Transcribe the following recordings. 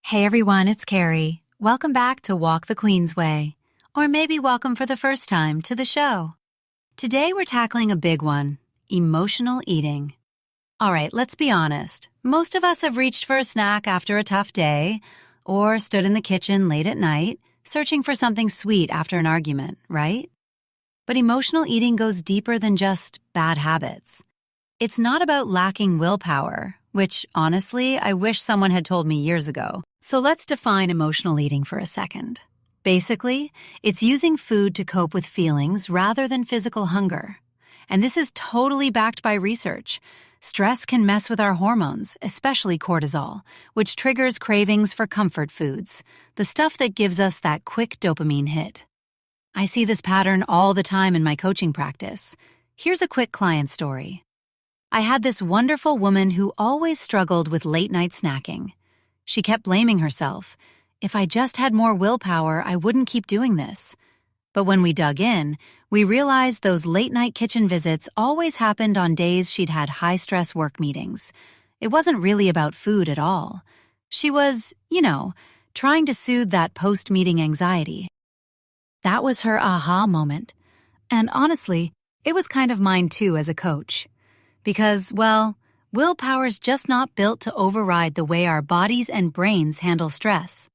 Hey everyone, it's Karrie. Welcome back to Walk the Queen's Way. Or maybe welcome for the first time to the show. Today we're tackling a big one, emotional eating. All right, let's be honest. Most of us have reached for a snack after a tough day, or stood in the kitchen late at night, searching for something sweet after an argument, right? But emotional eating goes deeper than just bad habits. It's not about lacking willpower, which, honestly, I wish someone had told me years ago. So let's define emotional eating for a second. Basically, it's using food to cope with feelings rather than physical hunger. And this is totally backed by research. Stress can mess with our hormones, especially cortisol, which triggers cravings for comfort foods, the stuff that gives us that quick dopamine hit. I see this pattern all the time in my coaching practice. Here's a quick client story. I had this wonderful woman who always struggled with late-night snacking. She kept blaming herself. If I just had more willpower, I wouldn't keep doing this. But when we dug in, we realized those late-night kitchen visits always happened on days she'd had high-stress work meetings. It wasn't really about food at all. She was, trying to soothe that post-meeting anxiety. That was her aha moment. And honestly, it was kind of mine too as a coach. Because, willpower's just not built to override the way our bodies and brains handle stress.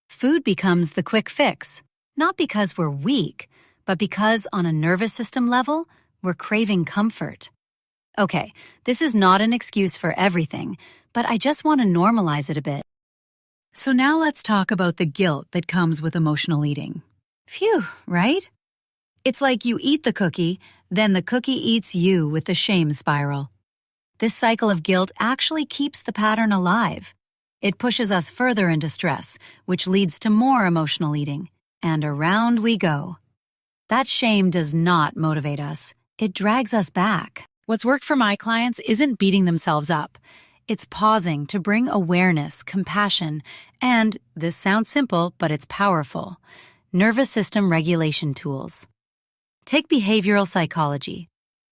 Food becomes the quick fix, not because we're weak, but because on a nervous system level, we're craving comfort. Okay, this is not an excuse for everything, but I just want to normalize it a bit. So now let's talk about the guilt that comes with emotional eating. Phew, right? It's like you eat the cookie, then the cookie eats you with the shame spiral. This cycle of guilt actually keeps the pattern alive. It pushes us further into stress, which leads to more emotional eating. And around we go. That shame does not motivate us. It drags us back. What's worked for my clients isn't beating themselves up. It's pausing to bring awareness, compassion, and, this sounds simple, but it's powerful, nervous system regulation tools. Take behavioral psychology.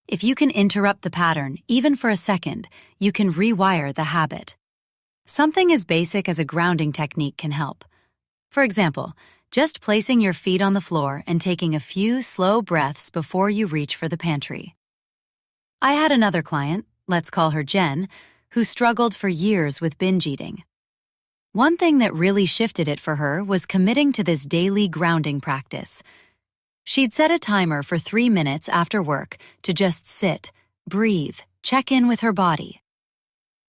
If you can interrupt the pattern, even for a second, you can rewire the habit. Something as basic as a grounding technique can help. For example, just placing your feet on the floor and taking a few slow breaths before you reach for the pantry. I had another client, let's call her Jen, who struggled for years with binge eating. One thing that really shifted it for her was committing to this daily grounding practice. She'd set a timer for 3 minutes after work to just sit, breathe, check in with her body.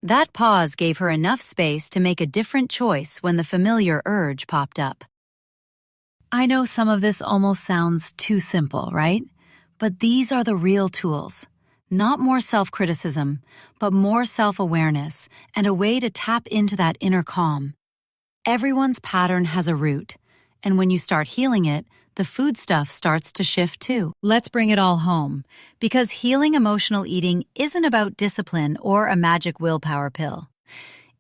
That pause gave her enough space to make a different choice when the familiar urge popped up. I know some of this almost sounds too simple, right? But these are the real tools. Not more self-criticism, but more self-awareness and a way to tap into that inner calm. Everyone's pattern has a root, and when you start healing it, the food stuff starts to shift too. Let's bring it all home, because healing emotional eating isn't about discipline or a magic willpower pill.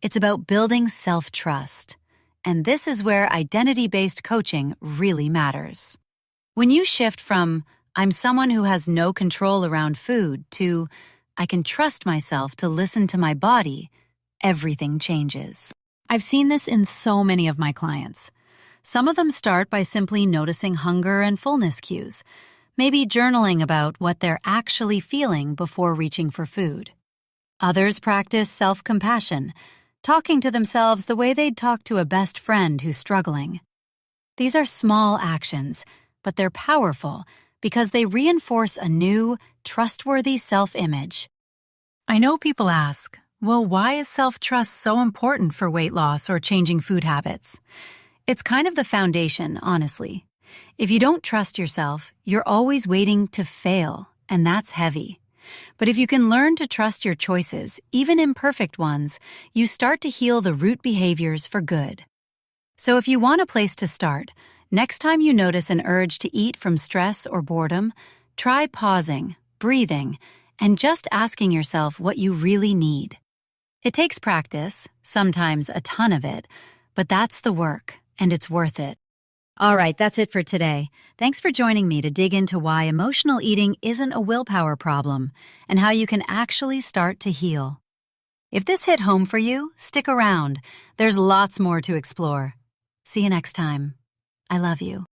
It's about building self-trust. And this is where identity-based coaching really matters. When you shift from, I'm someone who has no control around food, to, I can trust myself to listen to my body, everything changes. I've seen this in so many of my clients. Some of them start by simply noticing hunger and fullness cues, maybe journaling about what they're actually feeling before reaching for food. Others practice self-compassion, talking to themselves the way they'd talk to a best friend who's struggling. These are small actions, but they're powerful because they reinforce a new, trustworthy self-image. I know people ask, well, why is self-trust so important for weight loss or changing food habits? It's kind of the foundation, honestly. If you don't trust yourself, you're always waiting to fail, and that's heavy. But if you can learn to trust your choices, even imperfect ones, you start to heal the root behaviors for good. So if you want a place to start, next time you notice an urge to eat from stress or boredom, try pausing, breathing, and just asking yourself what you really need. It takes practice, sometimes a ton of it, but that's the work, and it's worth it. All right, that's it for today. Thanks for joining me to dig into why emotional eating isn't a willpower problem and how you can actually start to heal. If this hit home for you, stick around. There's lots more to explore. See you next time. I love you.